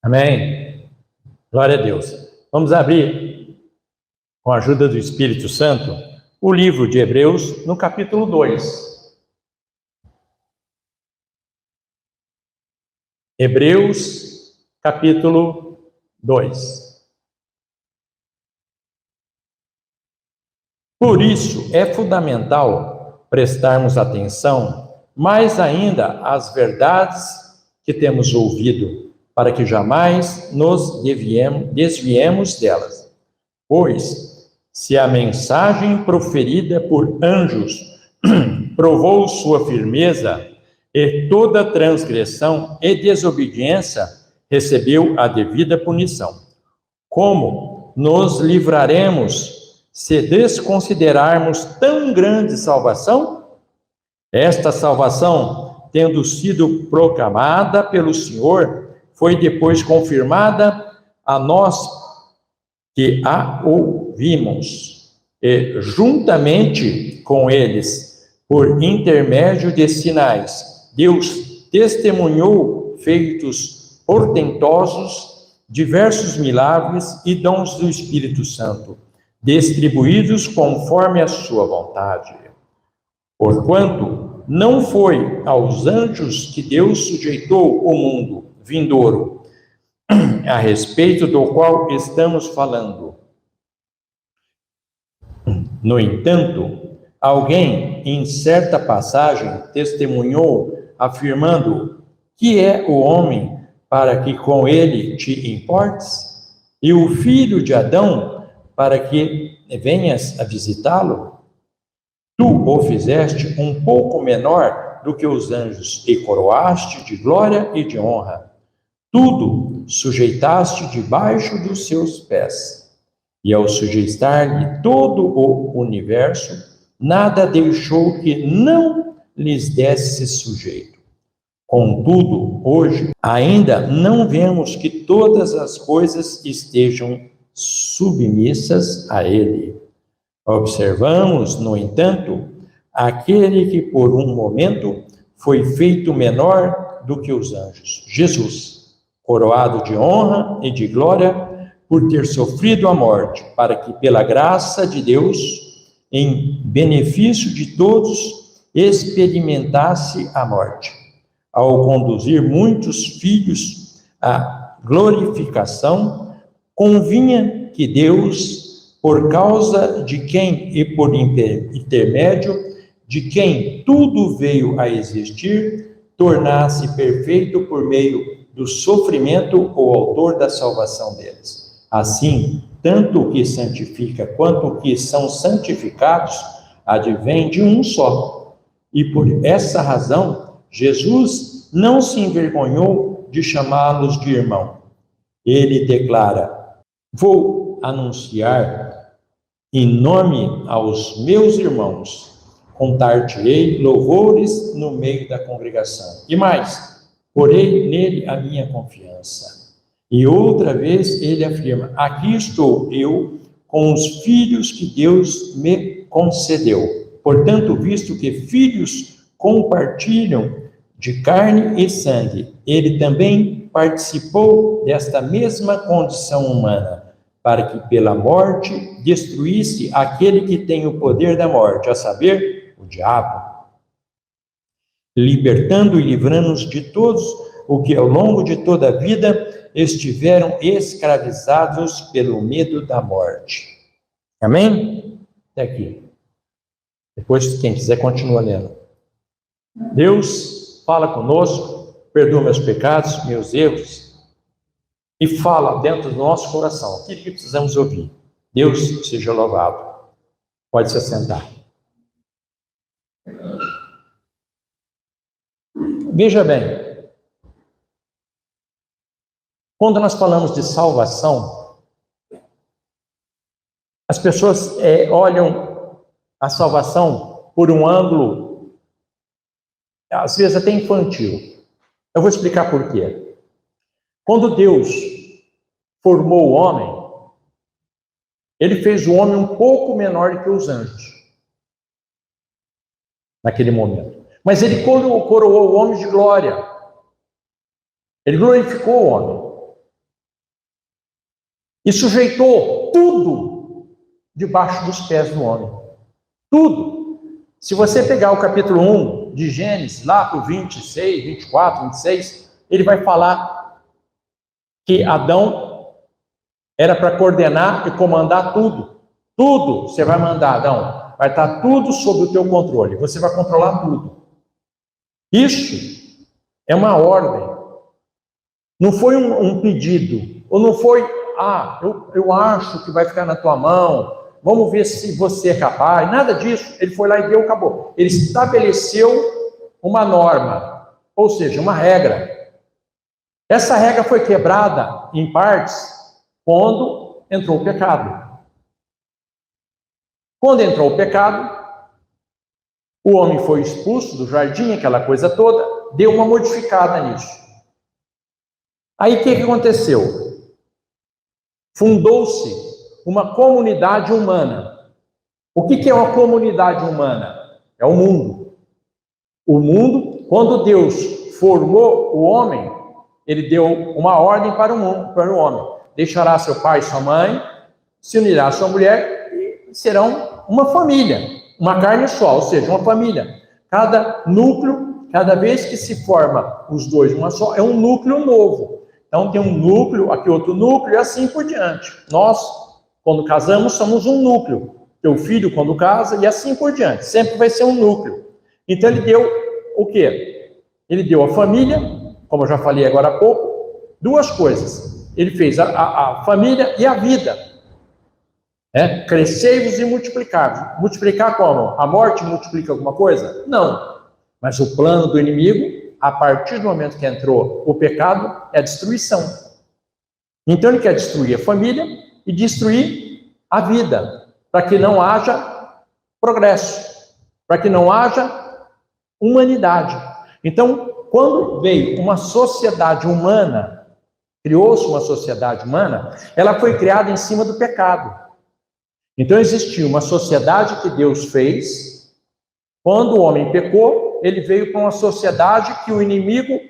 Amém? Glória a Deus. Vamos abrir, com a ajuda do Espírito Santo, o livro de Hebreus, no capítulo 2. Hebreus, capítulo 2. Por isso, é fundamental prestarmos atenção, mais ainda, às verdades que temos ouvido, para que jamais nos desviemos delas. Pois, se a mensagem proferida por anjos provou sua firmeza, e toda transgressão e desobediência recebeu a devida punição, como nos livraremos se desconsiderarmos tão grande salvação? Esta salvação, tendo sido proclamada pelo Senhor, foi depois confirmada a nós que a ouvimos, e juntamente com eles, por intermédio de sinais, Deus testemunhou feitos portentosos, diversos milagres e dons do Espírito Santo, distribuídos conforme a sua vontade. Porquanto não foi aos anjos que Deus sujeitou o mundo vindouro, a respeito do qual estamos falando. No entanto, alguém, em certa passagem, testemunhou, afirmando: que é o homem para que com ele te importes? E o filho de Adão para que venhas a visitá-lo? Tu o fizeste um pouco menor do que os anjos, e coroaste de glória e de honra. Tudo sujeitaste debaixo dos seus pés. E ao sujeitar-lhe todo o universo, nada deixou que não lhes desse sujeito. Contudo, hoje, ainda não vemos que todas as coisas estejam submissas a ele. Observamos, no entanto, aquele que por um momento foi feito menor do que os anjos, Jesus, coroado de honra e de glória por ter sofrido a morte, para que pela graça de Deus, em benefício de todos, experimentasse a morte, ao conduzir muitos filhos à glorificação. Convinha que Deus, por causa de quem e por intermédio de quem tudo veio a existir, tornasse perfeito por meio do sofrimento o autor da salvação deles. Assim, tanto o que santifica quanto o que são santificados advém de um só. E por essa razão, Jesus não se envergonhou de chamá-los de irmão. Ele declara: vou anunciar em nome aos meus irmãos, contar-te-ei louvores no meio da congregação. E mais, porei nele a minha confiança. E outra vez ele afirma: aqui estou eu com os filhos que Deus me concedeu. Portanto, visto que filhos compartilham de carne e sangue, ele também participou desta mesma condição humana, para que pela morte destruísse aquele que tem o poder da morte, a saber, o diabo, libertando e livrando-nos de todos o que ao longo de toda a vida estiveram escravizados pelo medo da morte. Amém? Até aqui. Depois, quem quiser, continua lendo. Deus fala conosco, perdoa meus pecados, meus erros, e fala dentro do nosso coração aquilo que precisamos ouvir. Deus seja louvado. Pode se assentar. Veja bem, quando nós falamos de salvação, as pessoas olham a salvação por um ângulo, às vezes até infantil. Eu vou explicar por quê. Quando Deus formou o homem, ele fez o homem um pouco menor que os anjos, naquele momento. Mas ele coroou o homem de glória. Ele glorificou o homem. e sujeitou tudo debaixo dos pés do homem. Tudo. Se você pegar o capítulo 1 de Gênesis, lá para o 26, 24, 26, ele vai falar que Adão era para coordenar e comandar tudo. Tudo você vai mandar, Adão. Vai estar tudo sob o teu controle. Você vai controlar tudo. Isso é uma ordem. Não foi um pedido. Ou não foi, eu acho que vai ficar na tua mão. Vamos ver se você é capaz. Nada disso. Ele foi lá e deu, acabou. Ele estabeleceu uma norma. Ou seja, uma regra. Essa regra foi quebrada em partes quando entrou o pecado. Quando entrou o pecado, o homem foi expulso do jardim, aquela coisa toda, deu uma modificada nisso. Aí o que aconteceu? Fundou-se uma comunidade humana. O que é uma comunidade humana? É o mundo. O mundo, quando Deus formou o homem, ele deu uma ordem para o homem. Deixará seu pai e sua mãe, se unirá à sua mulher e serão uma família, uma carne só, ou seja, uma família. Cada núcleo, cada vez que se forma os dois uma só, é um núcleo novo. Então tem um núcleo, aqui outro núcleo, e assim por diante. Nós, quando casamos, somos um núcleo. Teu filho, quando casa, e assim por diante. Sempre vai ser um núcleo. Então ele deu o quê? Ele deu a família, como eu já falei agora há pouco, duas coisas. Ele fez a família e a vida. Crescei-vos e multiplicai-vos. Multiplicar como? A morte multiplica alguma coisa? Não. Mas o plano do inimigo, a partir do momento que entrou o pecado, é a destruição. Então ele quer destruir a família e destruir a vida, para que não haja progresso, para que não haja humanidade. Então, quando veio uma sociedade humana, criou-se uma sociedade humana, ela foi criada em cima do pecado. Então existiu uma sociedade que Deus fez. Quando o homem pecou, ele veio para uma sociedade que o inimigo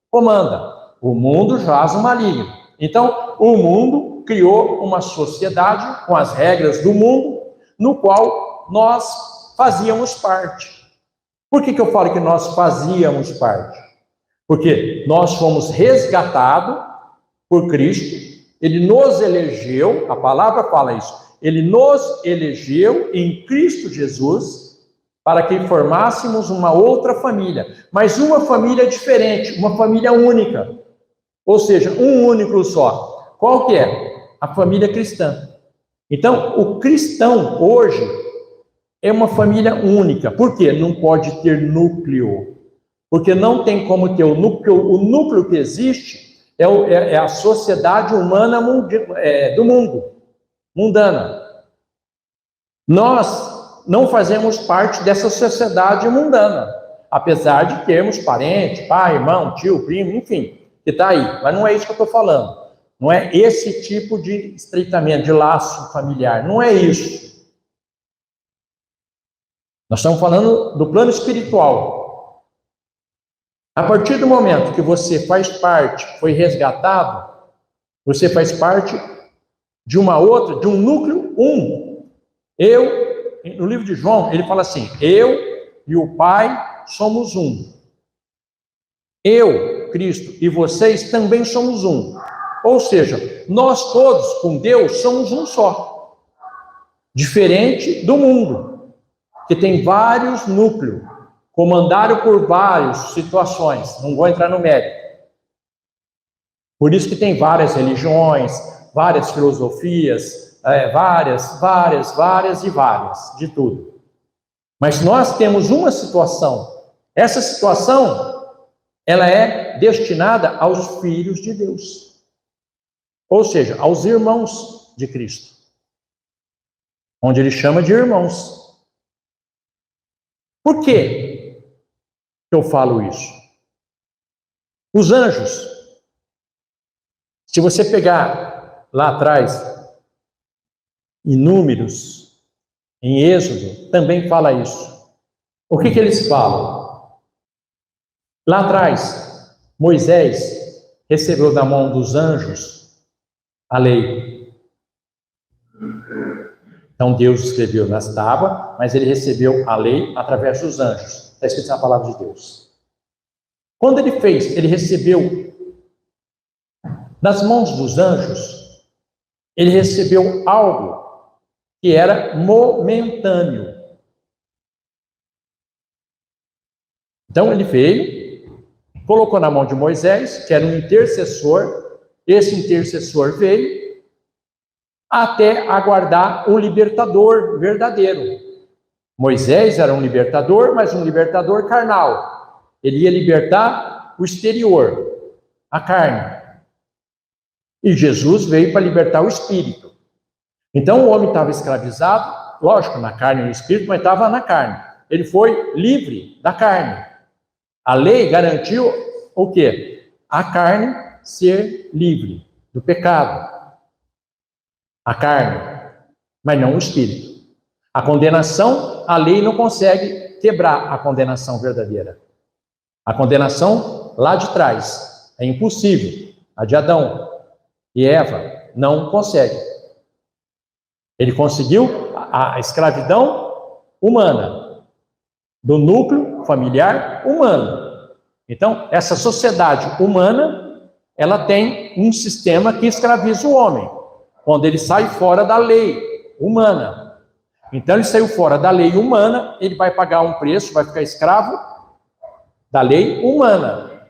comanda. O mundo jaz o maligno. Então, o mundo criou uma sociedade com as regras do mundo, no qual nós fazíamos parte. Por que eu falo que nós fazíamos parte? Porque nós fomos resgatados por Cristo, ele nos elegeu, a palavra fala isso, ele nos elegeu em Cristo Jesus para que formássemos uma outra família, mas uma família diferente, uma família única, ou seja, um único só. Qual que é? A família cristã. Então, o cristão hoje é uma família única. Por quê? Não pode ter núcleo, porque não tem como ter o núcleo que existe é a sociedade humana do mundo, mundana. Nós não fazemos parte dessa sociedade mundana, apesar de termos parente, pai, irmão, tio, primo, enfim, que está aí. Mas não é isso que eu estou falando. Não é esse tipo de estreitamento, de laço familiar. Não é isso. Nós estamos falando do plano espiritual. A partir do momento que você faz parte, foi resgatado, você faz parte de uma outra, de um núcleo no livro de João, ele fala assim, eu e o Pai somos um. Eu, Cristo, e vocês também somos um. Ou seja, nós todos com Deus somos um só. Diferente do mundo, que tem vários núcleos, comandado por várias situações. Não vou entrar no mérito. Por isso que tem várias religiões, várias filosofias, várias, de tudo. Mas nós temos uma situação. Essa situação, ela é destinada aos filhos de Deus. Ou seja, aos irmãos de Cristo. Onde ele chama de irmãos. Por que eu falo isso? Os anjos, se você pegar lá atrás, em Números, em Êxodo, também fala isso. O que eles falam? Lá atrás, Moisés recebeu da mão dos anjos a lei. Então Deus escreveu nas tábuas, mas ele recebeu a lei através dos anjos. Está escrito na palavra de Deus. Quando ele fez, ele recebeu das mãos dos anjos, ele recebeu algo que era momentâneo. Então ele veio, colocou na mão de Moisés, que era um intercessor. Esse intercessor veio até aguardar um libertador verdadeiro. Moisés era um libertador, mas um libertador carnal. Ele ia libertar o exterior, a carne. E Jesus veio para libertar o espírito. Então o homem estava escravizado, lógico, na carne e no espírito, mas estava na carne. Ele foi livre da carne. A lei garantiu o quê? A carne ser livre do pecado. A carne, mas não o espírito. A condenação, a lei não consegue quebrar a condenação verdadeira. A condenação lá de trás é impossível. A de Adão e Eva não consegue. Ele conseguiu a escravidão humana, do núcleo familiar humano. Então, essa sociedade humana, ela tem um sistema que escraviza o homem, quando ele sai fora da lei humana. Então, ele saiu fora da lei humana, ele vai pagar um preço, vai ficar escravo da lei humana.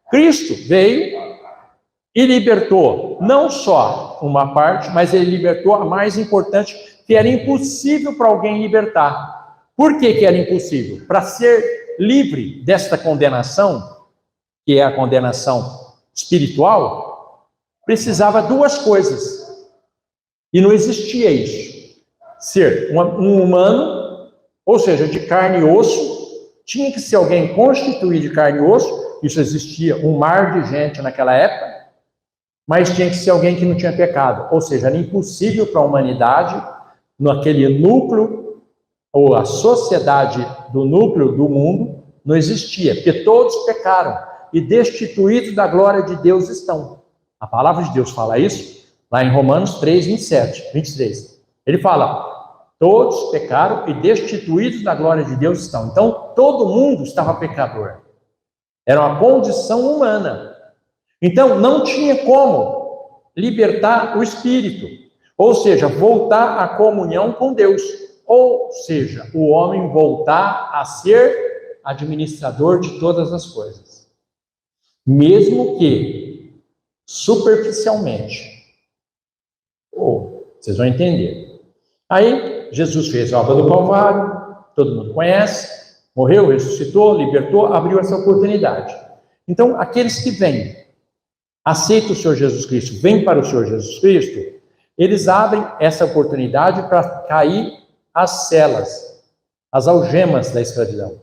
Cristo veio e libertou não só uma parte, mas ele libertou a mais importante, que era impossível para alguém libertar. Por que era impossível? Para ser livre desta condenação, que é a condenação espiritual, precisava duas coisas. E não existia isso. Ser um humano, ou seja, de carne e osso, tinha que ser alguém constituído de carne e osso. Isso existia, um mar de gente naquela época. Mas tinha que ser alguém que não tinha pecado. Ou seja, era impossível para a humanidade, naquele núcleo, ou a sociedade do núcleo do mundo, não existia, porque todos pecaram e destituídos da glória de Deus estão. A palavra de Deus fala isso lá em Romanos 3, 23. Ele fala, todos pecaram e destituídos da glória de Deus estão. Então, todo mundo estava pecador. Era uma condição humana. Então, não tinha como libertar o espírito, ou seja, voltar à comunhão com Deus, ou seja, o homem voltar a ser administrador de todas as coisas, mesmo que superficialmente. Vocês vão entender. Aí, Jesus fez a obra do Calvário, todo mundo conhece, morreu, ressuscitou, libertou, abriu essa oportunidade. Então, aqueles que vêm, aceitam o Senhor Jesus Cristo, vêm para o Senhor Jesus Cristo, eles abrem essa oportunidade para cair as celas, as algemas da escravidão.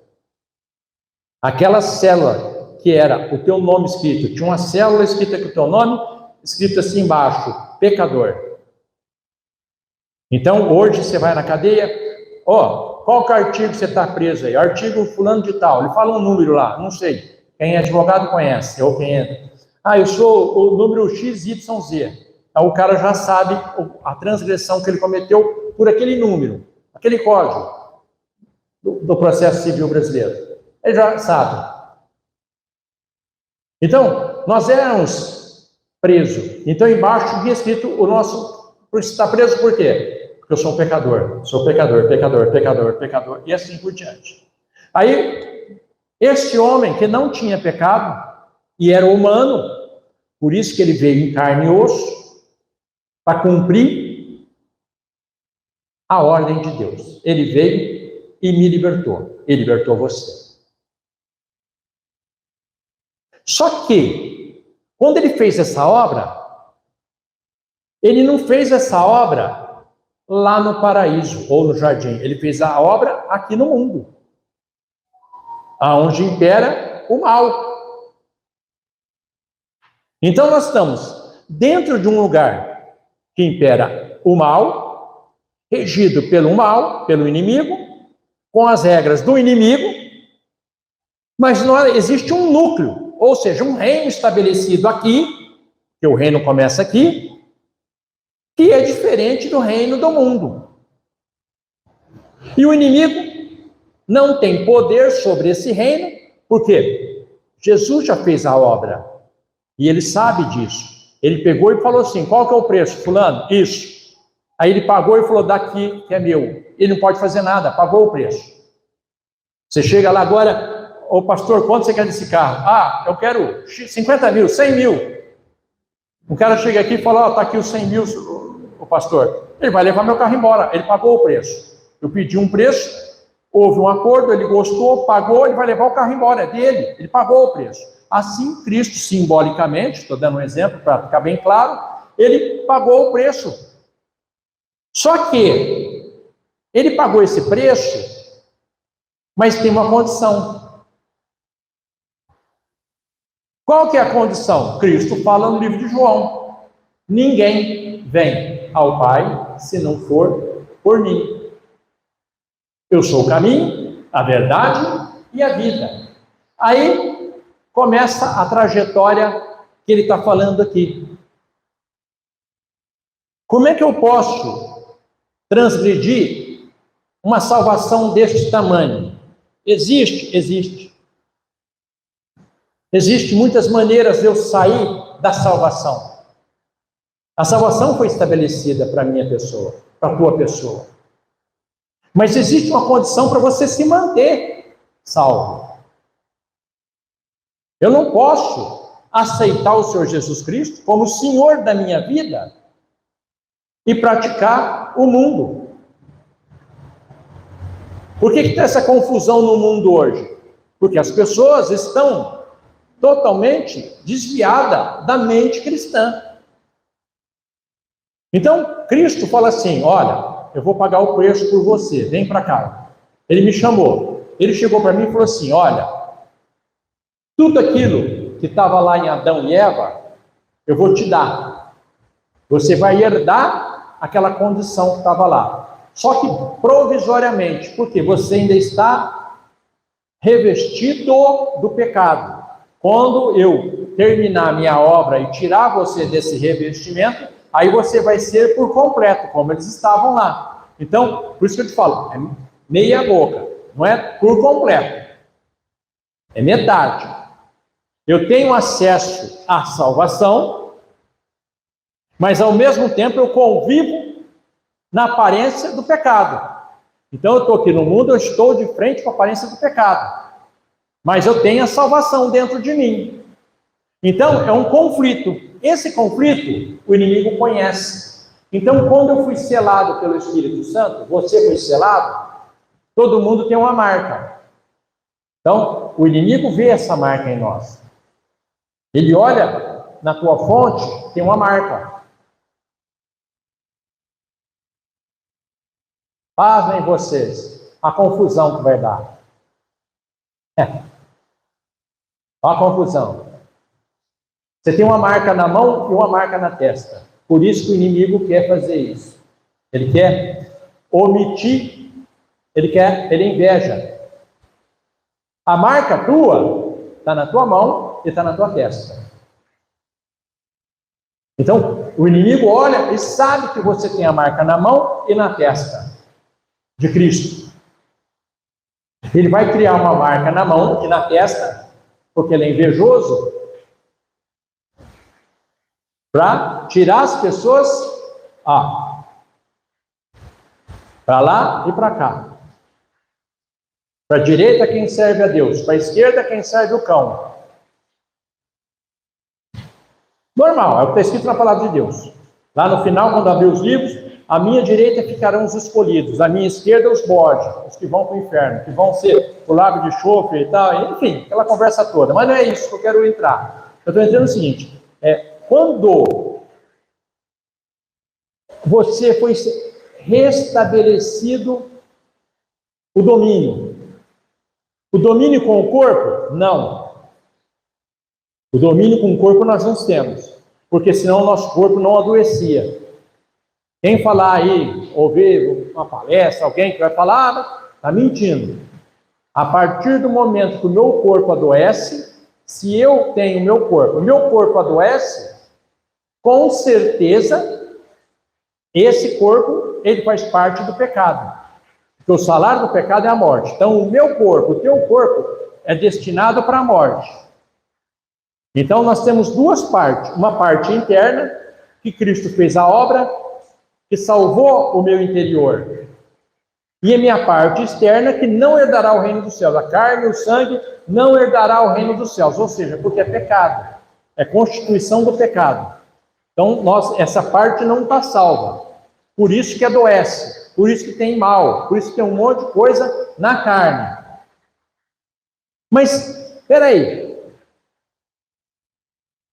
Aquela célula que era o teu nome escrito, tinha uma célula escrita com o teu nome, escrito assim embaixo, pecador. Então, hoje você vai na cadeia, qual que é o artigo que você está preso aí? Artigo fulano de tal, ele fala um número lá, não sei, quem é advogado conhece, ou quem entra. Eu sou o número XYZ. Aí o cara já sabe a transgressão que ele cometeu por aquele número, aquele código do processo civil brasileiro. Ele já sabe. Então, nós éramos presos. Então, embaixo tinha escrito o nosso... Você está preso por quê? Porque eu sou um pecador. Sou pecador, pecador, pecador, pecador. E assim por diante. Aí, esse homem que não tinha pecado e era humano, por isso que ele veio em carne e osso, para cumprir a ordem de Deus. Ele veio e me libertou. Ele libertou você. Só que, quando ele fez essa obra, ele não fez essa obra lá no paraíso ou no jardim. Ele fez a obra aqui no mundo, aonde impera o mal. Então nós estamos dentro de um lugar que impera o mal, regido pelo mal, pelo inimigo, com as regras do inimigo, mas não existe um núcleo, ou seja, um reino estabelecido aqui, que o reino começa aqui, que é diferente do reino do mundo. E o inimigo não tem poder sobre esse reino, por quê? Jesus já fez a obra, e ele sabe disso. Ele pegou e falou assim: qual que é o preço, fulano? Isso. Aí ele pagou e falou: daqui que é meu. Ele não pode fazer nada, pagou o preço. Você chega lá agora: ô pastor, quanto você quer desse carro? Ah, eu quero 50 mil, 100 mil. Um cara chega aqui e fala: ó, tá aqui os 100 mil, o pastor. Ele vai levar meu carro embora, ele pagou o preço. Eu pedi um preço, houve um acordo, ele gostou, pagou, ele vai levar o carro embora, é dele, ele pagou o preço. Assim, Cristo, simbolicamente, estou dando um exemplo para ficar bem claro, ele pagou o preço. Só que ele pagou esse preço, mas tem uma condição. Qual que é a condição? Cristo fala no livro de João: ninguém vem ao Pai se não for por mim. Eu sou o caminho, a verdade e a vida. Aí começa a trajetória que ele está falando aqui. Como é que eu posso transgredir uma salvação deste tamanho? Existe? Existe. Existem muitas maneiras de eu sair da salvação. A salvação foi estabelecida para a minha pessoa, para a tua pessoa. Mas existe uma condição para você se manter salvo. Eu não posso aceitar o Senhor Jesus Cristo como Senhor da minha vida e praticar o mundo. Por que está essa confusão no mundo hoje? Porque as pessoas estão totalmente desviadas da mente cristã. Então, Cristo fala assim: olha, eu vou pagar o preço por você, vem para cá. Ele me chamou, ele chegou para mim e falou assim: olha, tudo aquilo que estava lá em Adão e Eva, eu vou te dar. Você vai herdar aquela condição que estava lá. Só que provisoriamente, porque você ainda está revestido do pecado. Quando eu terminar minha obra e tirar você desse revestimento, aí você vai ser por completo, como eles estavam lá. Então, por isso que eu te falo, é meia boca, não é por completo. É metade. Eu tenho acesso à salvação, mas ao mesmo tempo eu convivo na aparência do pecado. Então eu estou aqui no mundo, eu estou de frente com a aparência do pecado. Mas eu tenho a salvação dentro de mim. Então é um conflito. Esse conflito o inimigo conhece. Então quando eu fui selado pelo Espírito Santo, você foi selado, todo mundo tem uma marca. Então o inimigo vê essa marca em nós. Ele olha na tua fonte, tem uma marca. Pasmem vocês a confusão que vai dar. Olha a confusão. Você tem uma marca na mão e uma marca na testa. Por isso que o inimigo quer fazer isso. Ele quer omitir, ele inveja. A marca tua está na tua mão e está na tua testa. Então, o inimigo olha e sabe que você tem a marca na mão e na testa de Cristo. Ele vai criar uma marca na mão e na testa, porque ele é invejoso, para tirar as pessoas para lá e para cá. Para a direita quem serve a Deus, para a esquerda quem serve o cão. Normal, é o que está escrito na palavra de Deus. Lá no final, quando abrir os livros, à minha direita ficarão os escolhidos, à minha esquerda os bodes, os que vão para o inferno, que vão ser o lago de enxofre e tal, enfim, aquela conversa toda. Mas não é isso que eu quero entrar. Eu estou entrando no seguinte, quando você foi restabelecido o domínio com o corpo? Não. O domínio com o corpo nós não temos, porque senão o nosso corpo não adoecia. Quem falar aí, ouvir uma palestra, alguém que vai falar, está mentindo. A partir do momento que o meu corpo adoece, se eu tenho o meu corpo adoece, com certeza, esse corpo, ele faz parte do pecado. Porque o salário do pecado é a morte. Então, o meu corpo, o teu corpo, é destinado para a morte. Então, nós temos duas partes. Uma parte interna, que Cristo fez a obra, que salvou o meu interior. E a minha parte externa, que não herdará o reino dos céus. A carne e o sangue não herdará o reino dos céus. Ou seja, porque é pecado. É constituição do pecado. Então, essa parte não está salva. Por isso que adoece. Por isso que tem mal. Por isso que tem um monte de coisa na carne. Mas, espera aí.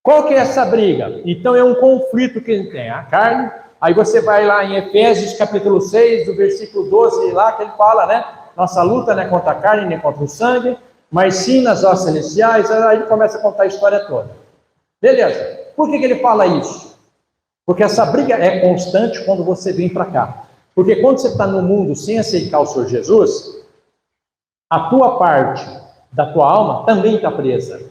Qual que é essa briga? Então, é um conflito que ele tem. A carne. Aí você vai lá em Efésios capítulo 6, do versículo 12, lá que ele fala, né? Nossa luta não é contra a carne, nem contra o sangue, mas sim nas hostes celestiais. Aí ele começa a contar a história toda. Beleza. Por que ele fala isso? Porque essa briga é constante quando você vem para cá. Porque quando você está no mundo sem aceitar o Senhor Jesus, a tua parte da tua alma também está presa.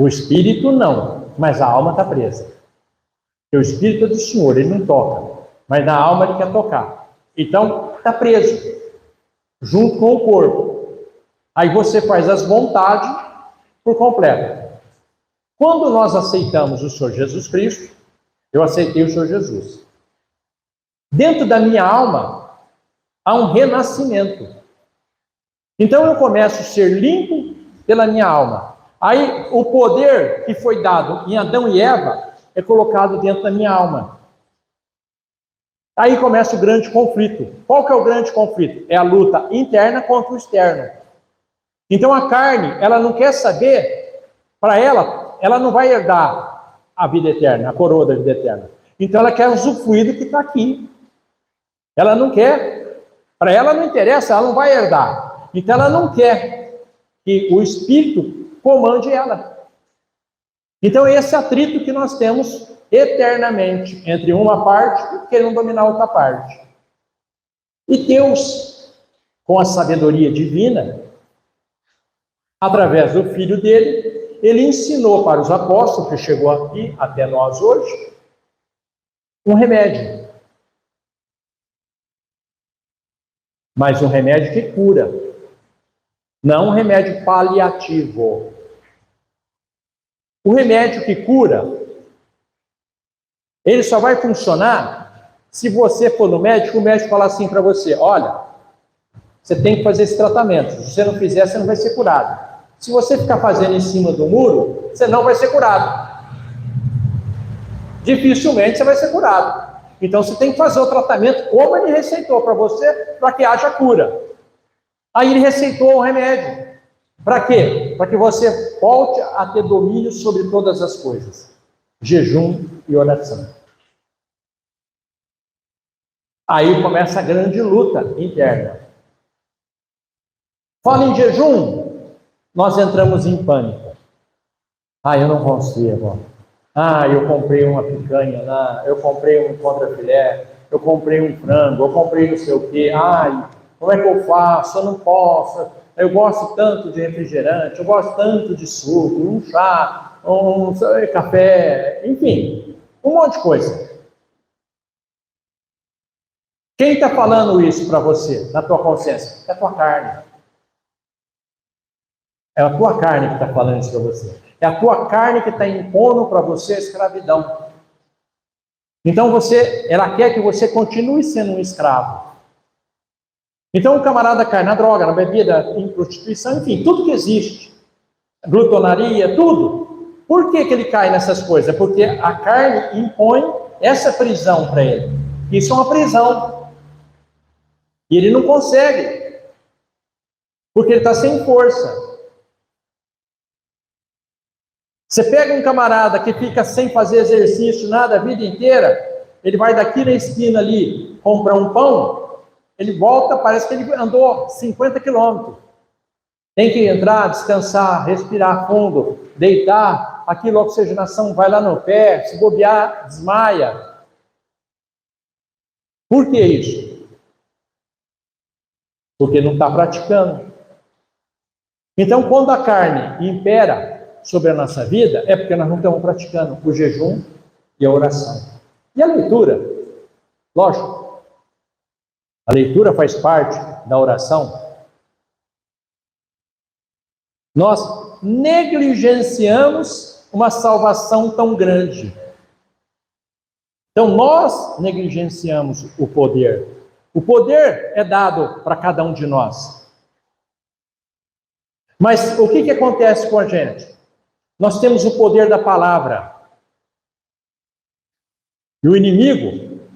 O espírito não, mas a alma está presa. Porque o espírito é do Senhor, ele não toca, mas na alma ele quer tocar. Então, está preso, junto com o corpo. Aí você faz as vontades por completo. Quando nós aceitamos o Senhor Jesus Cristo, eu aceitei o Senhor Jesus. Dentro da minha alma, há um renascimento. Então eu começo a ser limpo pela minha alma. Aí o poder que foi dado em Adão e Eva é colocado dentro da minha alma. Aí começa o grande conflito. Qual que é o grande conflito? É a luta interna contra o externo. Então a carne, ela não quer saber, para ela não vai herdar a vida eterna, a coroa da vida eterna. Então ela quer usufruir do que está aqui. Ela não quer, para ela não interessa, ela não vai herdar. Então ela não quer que o Espírito comande ela. Então esse atrito que nós temos eternamente entre uma parte querendo dominar outra parte. E Deus, com a sabedoria divina, através do Filho dele, ele ensinou para os apóstolos, que chegou aqui até nós hoje, um remédio. Mas um remédio que cura, não um remédio paliativo. O remédio que cura, ele só vai funcionar se você for no médico, o médico falar assim para você: olha, você tem que fazer esse tratamento, se você não fizer, você não vai ser curado. Se você ficar fazendo em cima do muro, você não vai ser curado. Dificilmente você vai ser curado. Então você tem que fazer o tratamento como ele receitou para você, para que haja cura. Aí ele receitou o remédio. Para quê? Para que você volte a ter domínio sobre todas as coisas. Jejum e oração. Aí começa a grande luta interna. Fala em jejum, nós entramos em pânico. Eu não consigo. Eu comprei uma picanha lá, eu comprei um contrafilé, eu comprei um frango, eu comprei não sei o quê. Como é que eu faço? Eu não posso. Eu gosto tanto de refrigerante, eu gosto tanto de suco, um chá, um café, enfim, um monte de coisa. Quem está falando isso para você, na tua consciência? É a tua carne. É a tua carne que está falando isso para você. É a tua carne que está impondo para você a escravidão. Então ela quer que você continue sendo um escravo. Então o camarada cai na droga, na bebida, em prostituição, enfim, tudo que existe. Glutonaria, tudo. Por que ele cai nessas coisas? Porque a carne impõe essa prisão para ele. Isso é uma prisão. E ele não consegue. Porque ele está sem força. Você pega um camarada que fica sem fazer exercício nada a vida inteira, ele vai daqui na esquina ali comprar um pão, ele volta, parece que ele andou 50 quilômetros. Tem que entrar, descansar, respirar fundo, deitar, aquilo, a oxigenação vai lá no pé, se bobear, desmaia. Por que isso? Porque não está praticando. Então, quando a carne impera sobre a nossa vida, é porque nós não estamos praticando o jejum e a oração. E a leitura? Lógico. A leitura faz parte da oração. Nós negligenciamos uma salvação tão grande. Então, nós negligenciamos o poder. O poder é dado para cada um de nós. Mas o que acontece com a gente? Nós temos o poder da palavra. E o inimigo,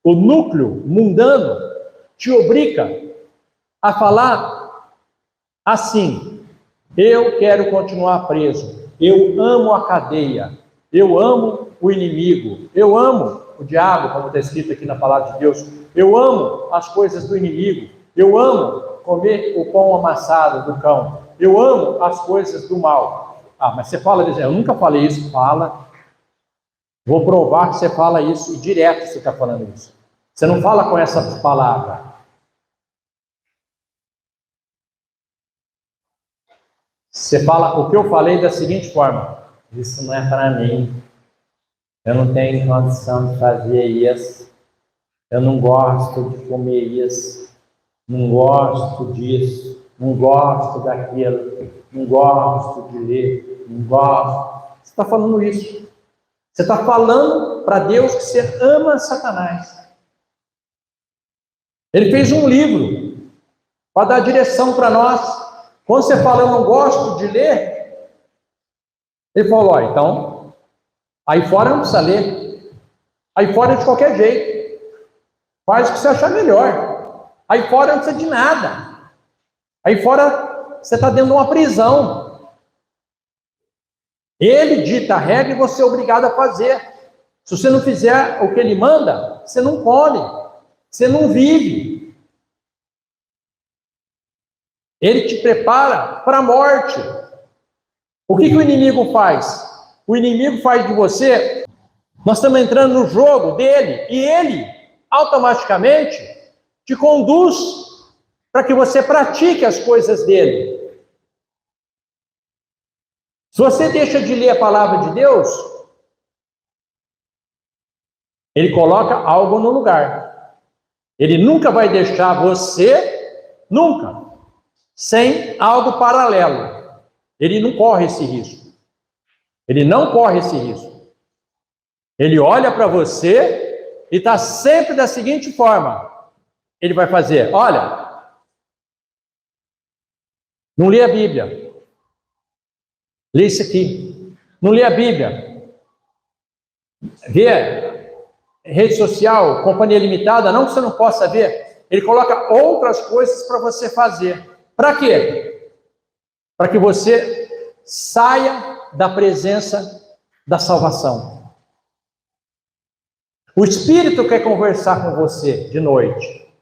o núcleo mundano, te obriga a falar assim: eu quero continuar preso, eu amo a cadeia, eu amo o inimigo, eu amo o diabo, como está escrito aqui na palavra de Deus, eu amo as coisas do inimigo, eu amo comer o pão amassado do cão, eu amo as coisas do mal. Ah, mas você fala disso, eu nunca falei isso. Fala. Vou provar que você fala isso e direto você está falando isso. Você não fala com essa palavra. Você fala o que eu falei da seguinte forma: isso não é para mim. Eu não tenho condição de fazer isso. Eu não gosto de comer isso. Não gosto disso. Não gosto daquilo. Não gosto de ler. Não gosto. Você está falando isso. Você está falando para Deus que você ama Satanás. Ele fez um livro para dar direção para nós. Quando você fala, eu não gosto de ler, ele falou, ó, então, aí fora não precisa ler. Aí fora é de qualquer jeito. Faz o que você achar melhor. Aí fora não precisa de nada. Aí fora você está dentro de uma prisão. Ele dita a regra e você é obrigado a fazer. Se você não fizer o que ele manda, você não come, você não vive. Ele te prepara para a morte. O que o inimigo faz? O inimigo faz de você, nós estamos entrando no jogo dele, e ele automaticamente te conduz para que você pratique as coisas dele. Se você deixa de ler a palavra de Deus, ele coloca algo no lugar. Ele nunca vai deixar você, nunca, sem algo paralelo. Ele não corre esse risco. Ele não corre esse risco. Ele olha para você e está sempre da seguinte forma. Ele vai fazer, olha, não lê a Bíblia. Lê isso aqui. Não lê a Bíblia. Vê rede social, companhia limitada, não que você não possa ver. Ele coloca outras coisas para você fazer. Para quê? Para que você saia da presença da salvação. O Espírito quer conversar com você de noite.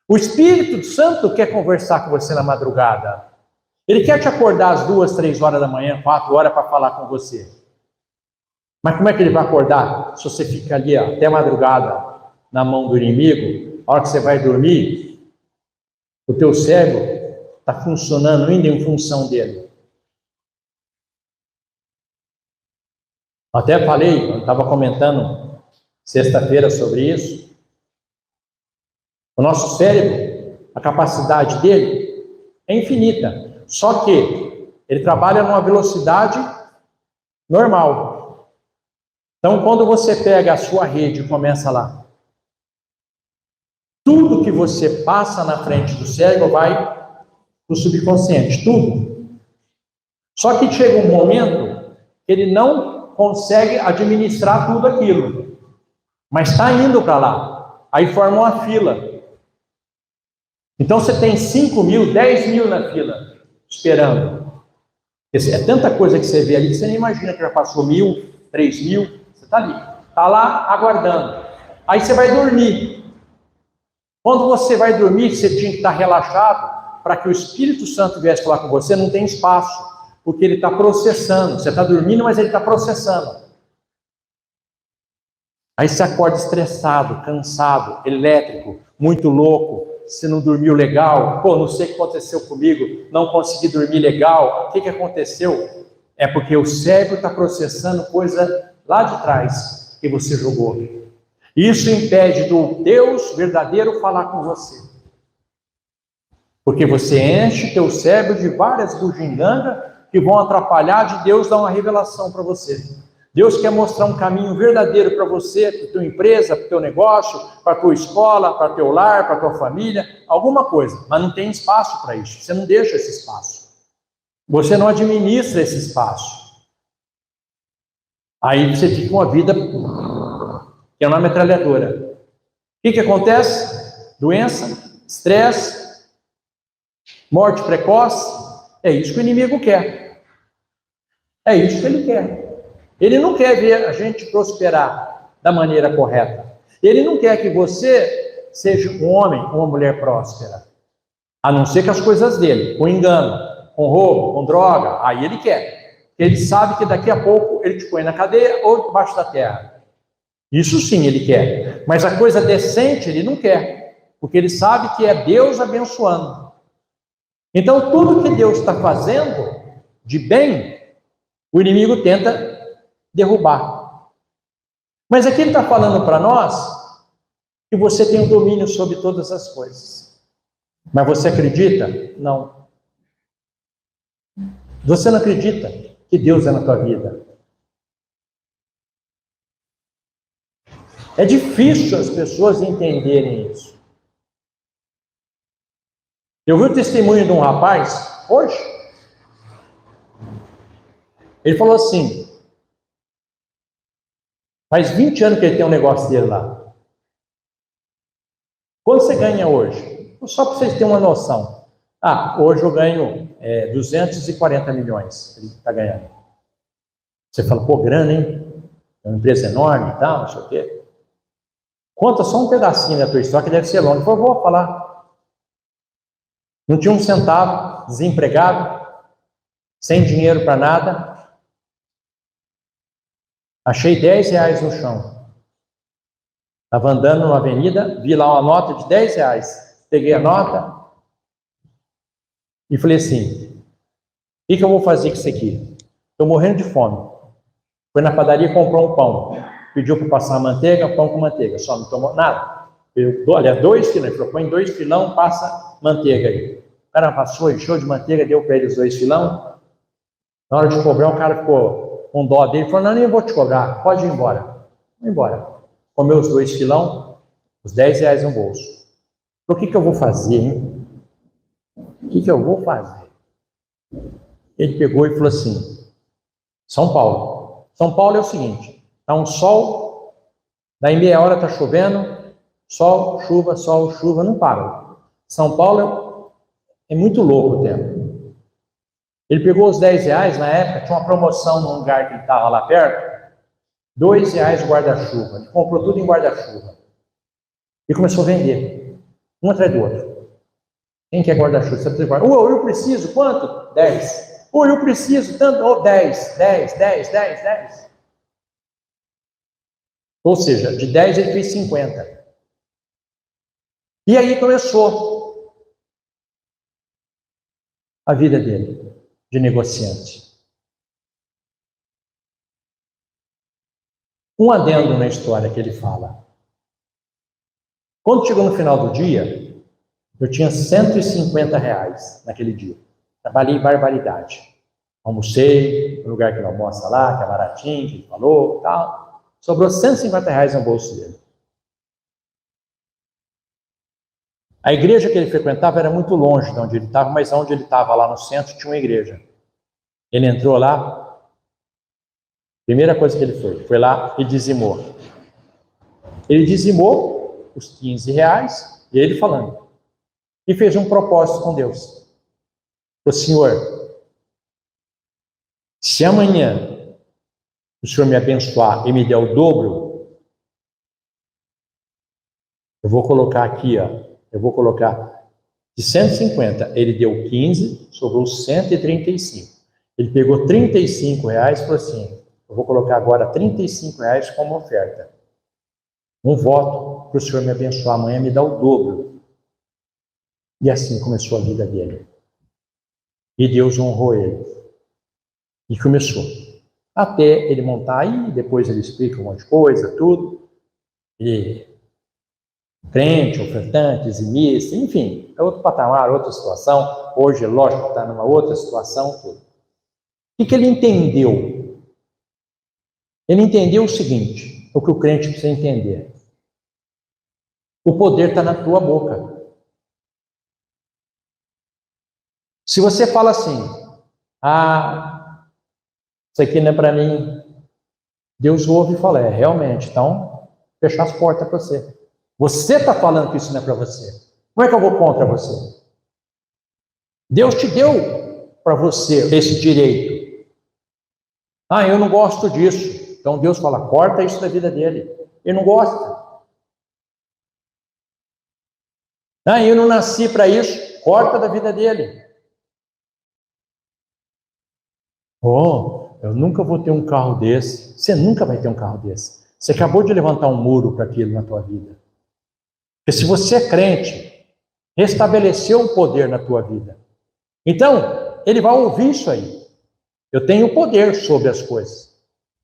O Espírito Santo quer conversar com você na madrugada. Ele quer te acordar às 2, 3 horas da manhã, 4 horas para falar com você. Mas como é que ele vai acordar se você fica ali até a madrugada na mão do inimigo? A hora que você vai dormir, o teu cérebro está funcionando ainda em função dele. Até falei, eu estava comentando sexta-feira sobre isso. O nosso cérebro, a capacidade dele é infinita. Só que ele trabalha numa velocidade normal. Então, quando você pega a sua rede e começa lá, tudo que você passa na frente do cérebro vai para o subconsciente, tudo. Só que chega um momento que ele não consegue administrar tudo aquilo, mas está indo para lá. Aí forma uma fila. Então você tem 5 mil, 10 mil na fila, esperando. É tanta coisa que você vê ali que você nem imagina que já passou 1.000, 3.000. Você está ali, está lá aguardando. Aí você vai dormir. Quando você vai dormir, você tinha que estar relaxado para que o Espírito Santo viesse falar com você, não tem espaço, porque ele está processando. Você está dormindo, mas ele está processando. Aí você acorda estressado, cansado, elétrico, muito louco. Você não dormiu legal, pô, não sei o que aconteceu comigo, não consegui dormir legal, o que aconteceu? É porque o cérebro está processando coisa lá de trás que você jogou. Isso impede do Deus verdadeiro falar com você. Porque você enche teu cérebro de várias bugigangas que vão atrapalhar de Deus dar uma revelação para você. Deus quer mostrar um caminho verdadeiro para você, para a tua empresa, para o teu negócio, para a tua escola, para o teu lar, para a tua família, alguma coisa, mas não tem espaço para isso. Você não deixa esse espaço. Você não administra esse espaço. Aí você fica com uma vida que é uma metralhadora. O que acontece? Doença, estresse, morte precoce. É isso que o inimigo quer. É isso que ele quer. Ele não quer ver a gente prosperar da maneira correta. Ele não quer que você seja um homem ou uma mulher próspera. A não ser que as coisas dele, com engano, com roubo, com droga, aí ele quer. Ele sabe que daqui a pouco ele te põe na cadeia ou debaixo da terra. Isso sim ele quer. Mas a coisa decente ele não quer. Porque ele sabe que é Deus abençoando. Então tudo que Deus está fazendo de bem, o inimigo tenta derrubar. Mas aqui ele está falando para nós que você tem o domínio sobre todas as coisas. Mas você acredita? Não. Você não acredita que Deus é na tua vida. É difícil as pessoas entenderem isso. Eu vi o testemunho de um rapaz, hoje. Ele falou assim, faz 20 anos que ele tem um negócio dele lá. Quanto você ganha hoje? Só para vocês terem uma noção. Hoje eu ganho 240 milhões. Ele está ganhando. Você fala, pô, grana, hein? É uma empresa enorme e tal, não sei o quê. Conta só um pedacinho da tua história, que deve ser longo. Depois eu vou falar. Não tinha um centavo, desempregado, sem dinheiro para nada. Achei 10 reais no chão. Estava andando numa avenida, vi lá uma nota de 10 reais. Peguei a nota e falei assim, o que eu vou fazer com isso aqui? Estou morrendo de fome. Foi na padaria e comprou um pão. Pediu para passar manteiga, pão com manteiga. Só não tomou nada. Olha, 2 filão. Ele falou, põe 2 filão, passa manteiga aí. O cara passou, encheu de manteiga, deu para ele os 2 filão. Na hora de cobrar, o cara ficou com dó dele. Falou, não, nem vou te cobrar. Pode ir embora. Vou embora. Comeu os 2 filão, os 10 reais no bolso. O que eu vou fazer, hein? O que eu vou fazer? Ele pegou e falou assim, São Paulo. São Paulo é o seguinte, está um sol, daí meia hora está chovendo, sol, chuva, não para. São Paulo é muito louco o tempo. Ele pegou os 10 reais, na época, tinha uma promoção num lugar que ele estava lá perto, 2 reais o guarda-chuva. Ele comprou tudo em guarda-chuva. E começou a vender, um atrás do outro. Quem quer guarda-chuva? Você precisa de guarda-chuva. Eu preciso, quanto? 10. Eu preciso, tanto, 10. Ou seja, de 10 ele fez 50. E aí começou a vida dele, de negociante. Um adendo na história que ele fala. Quando chegou no final do dia, eu tinha 150 reais naquele dia. Trabalhei barbaridade. Almocei no lugar que ele almoça lá, que é baratinho, que ele falou, tal. Sobrou 150 reais no bolso dele. A igreja que ele frequentava era muito longe de onde ele estava, mas onde ele estava, lá no centro, tinha uma igreja. Ele entrou lá, primeira coisa que ele foi lá e dizimou. Ele dizimou os 15 reais, e ele falando. E fez um propósito com Deus. O Senhor, se amanhã o Senhor me abençoar e me der o dobro, eu vou colocar aqui, eu vou colocar de 150, ele deu 15, sobrou 135. Ele pegou 35 reais e falou assim, eu vou colocar agora 35 reais como oferta. Um voto para o Senhor me abençoar amanhã, me dar o dobro. E assim começou a vida dele. E Deus honrou ele. E começou. Até ele montar aí, depois ele explica um monte de coisa, tudo. E crente, ofertante, dizimista, enfim, é outro patamar, outra situação. Hoje, lógico, está numa outra situação. Tudo. O que ele entendeu? Ele entendeu o seguinte, o que o crente precisa entender. O poder está na tua boca. Se você fala assim, isso aqui não é para mim, Deus ouve e fala, realmente, então, fechar as portas para você. Você está falando que isso não é para você. Como é que eu vou contra você? Deus te deu para você esse direito. Eu não gosto disso. Então Deus fala, corta isso da vida dele. Ele não gosta. Eu não nasci para isso. Corta da vida dele. Eu nunca vou ter um carro desse. Você nunca vai ter um carro desse. Você acabou de levantar um muro para aquilo na tua vida. Porque se você é crente, restabeleceu um poder na tua vida. Então, ele vai ouvir isso aí. Eu tenho poder sobre as coisas.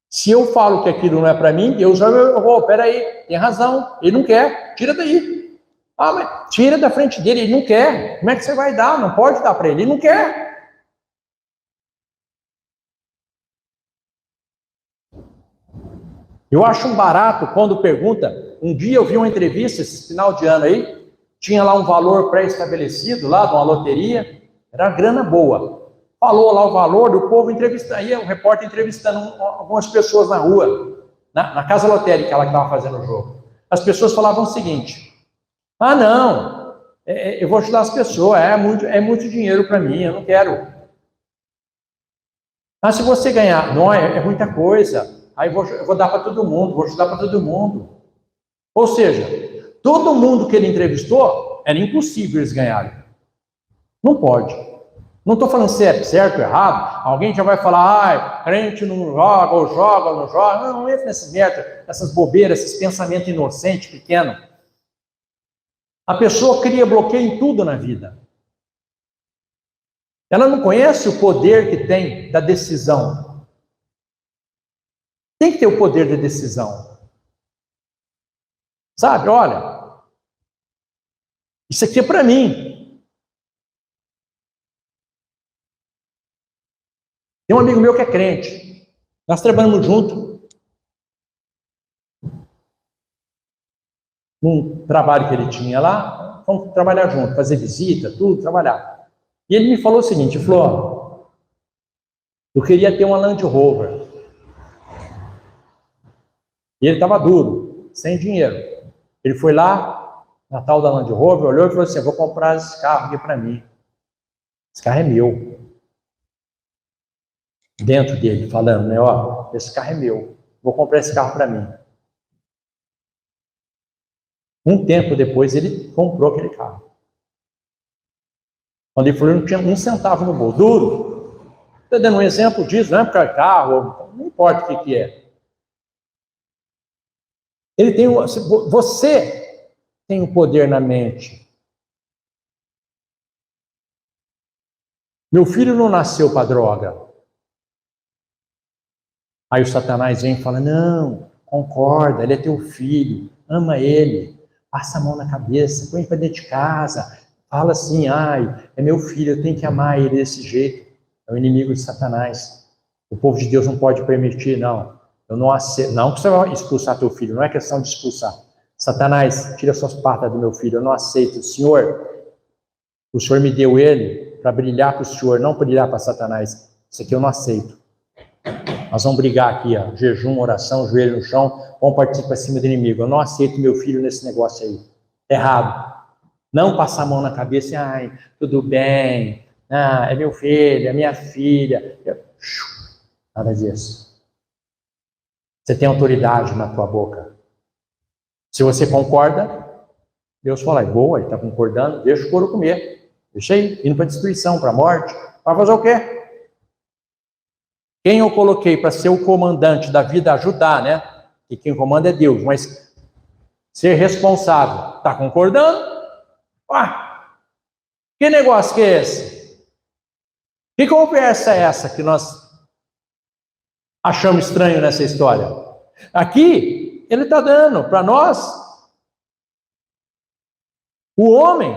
Se eu falo que aquilo não é para mim, Deus vai, peraí, tem razão, ele não quer, tira daí. Mas tira da frente dele, ele não quer. Como é que você vai dar? Não pode dar para ele não quer. Eu acho um barato quando pergunta, um dia eu vi uma entrevista, esse final de ano aí, tinha lá um valor pré-estabelecido, lá de uma loteria, era uma grana boa. Falou lá o valor do povo entrevistando, aí o repórter entrevistando algumas pessoas na rua, na casa lotérica, ela que estava fazendo o jogo. As pessoas falavam o seguinte, não, eu vou ajudar as pessoas, é muito dinheiro para mim, eu não quero. Se você ganhar, não, é muita coisa, aí eu vou dar para todo mundo, vou ajudar para todo mundo. Ou seja, todo mundo que ele entrevistou, era impossível eles ganharem. Não pode. Não estou falando se é certo ou errado. Alguém já vai falar, crente não joga, ou joga, ou não joga. Não entra nessas merdas, essas bobeiras, esses pensamentos inocentes, pequenos. A pessoa cria bloqueio em tudo na vida. Ela não conhece o poder que tem da decisão. Tem que ter o poder da decisão. Sabe, olha, isso aqui é para mim. Tem um amigo meu que é crente. Nós trabalhamos junto. Num trabalho que ele tinha lá, vamos trabalhar junto, fazer visita, tudo, trabalhar. E ele me falou o seguinte, falou, eu queria ter uma Land Rover. E ele estava duro, sem dinheiro. Ele foi lá, na tal da Land Rover, olhou e falou assim, vou comprar esse carro aqui para mim. Esse carro é meu. Dentro dele, falando, né, esse carro é meu. Vou comprar esse carro para mim. Um tempo depois, ele comprou aquele carro. Quando ele falou, não tinha um centavo no bolso. Duro. Estou dando um exemplo disso, não é porque é carro, não importa o que é. Você tem o poder na mente. Meu filho não nasceu para droga. Aí o Satanás vem e fala, não, concorda, ele é teu filho, ama ele, passa a mão na cabeça, põe para dentro de casa, fala assim, é meu filho, eu tenho que amar ele desse jeito. É o inimigo de Satanás. O povo de Deus não pode permitir, não. Eu não aceito, não que você vai expulsar teu filho, não é questão de expulsar. Satanás, tira suas patas do meu filho, eu não aceito. O Senhor me deu ele para brilhar para o Senhor, não brilhar para Satanás. Isso aqui eu não aceito. Nós vamos brigar aqui, jejum, oração, joelho no chão, vamos partir para cima do inimigo. Eu não aceito meu filho nesse negócio aí. Errado. Não passar a mão na cabeça e, tudo bem, é meu filho, é minha filha. Nada disso. Você tem autoridade na tua boca. Se você concorda, Deus fala, boa, ele está concordando, deixa o couro comer. Deixa aí, indo para a destruição, para a morte. Vai fazer o quê? Quem eu coloquei para ser o comandante da vida, ajudar, né? E quem comanda é Deus, mas ser responsável, está concordando? Que negócio que é esse? Que conversa é essa que nós achamos estranho nessa história? Aqui, ele está dando para nós O homem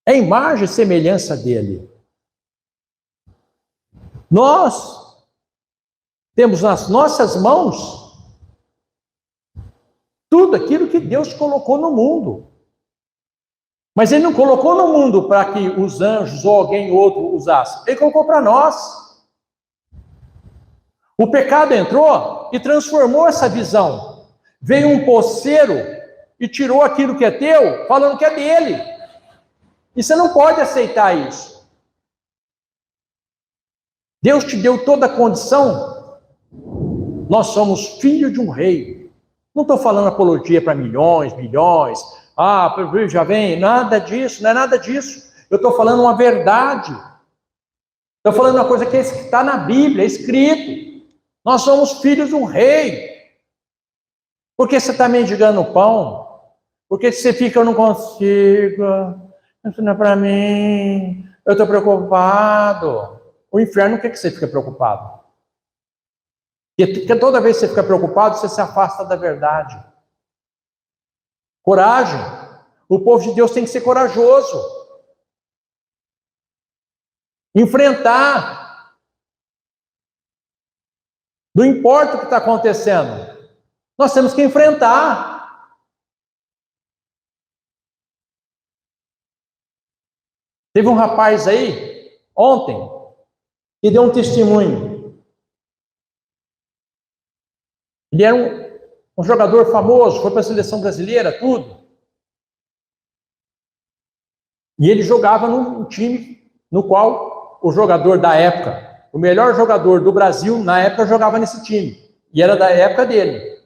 é imagem e semelhança dele. Nós temos nas nossas mãos tudo aquilo que Deus colocou no mundo. Mas Ele não colocou no mundo para que os anjos ou alguém outro usasse. Ele colocou para nós. O pecado entrou e transformou essa visão. Veio um poceiro e tirou aquilo que é teu, falando que é dele. E você não pode aceitar isso. Deus te deu toda a condição. Nós somos filhos de um rei. Não estou falando apologia para milhões, bilhões. Já vem, nada disso, não é nada disso. Eu estou falando uma verdade. Estou falando uma coisa que está na Bíblia, é escrito. Nós somos filhos de um rei. Por que você está mendigando pão? Por que você fica, eu não consigo, isso não é para mim, eu estou preocupado. O inferno, o que você fica preocupado? Porque toda vez que você fica preocupado, você se afasta da verdade. Coragem. O povo de Deus tem que ser corajoso. Enfrentar. Não importa o que está acontecendo. Nós temos que enfrentar. Teve um rapaz aí, ontem, que deu um testemunho. Ele era um jogador famoso, foi para a seleção brasileira, tudo. E ele jogava num time no qual o jogador da época, o melhor jogador do Brasil, na época, jogava nesse time. E era da época dele.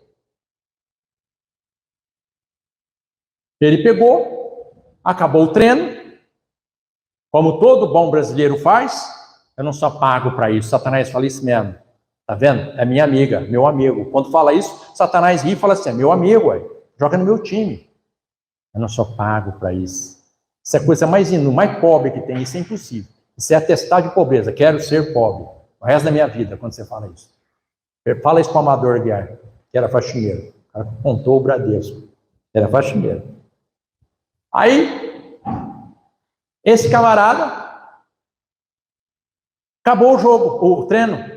Ele pegou, acabou o treino, como todo bom brasileiro faz. Eu não sou pago para isso. Satanás fala isso mesmo. Tá vendo? É minha amiga, meu amigo. Quando fala isso, Satanás ri e fala assim, é meu amigo, joga no meu time. Eu não sou pago para isso. Isso é a coisa mais pobre que tem, isso é impossível. Isso é atestado de pobreza, quero ser pobre. O resto da minha vida, quando você fala isso. Fala isso para o Amador Guiar, que era faxineiro. O cara contou o Bradesco. Era faxineiro. Aí, esse camarada, acabou o jogo, o treino.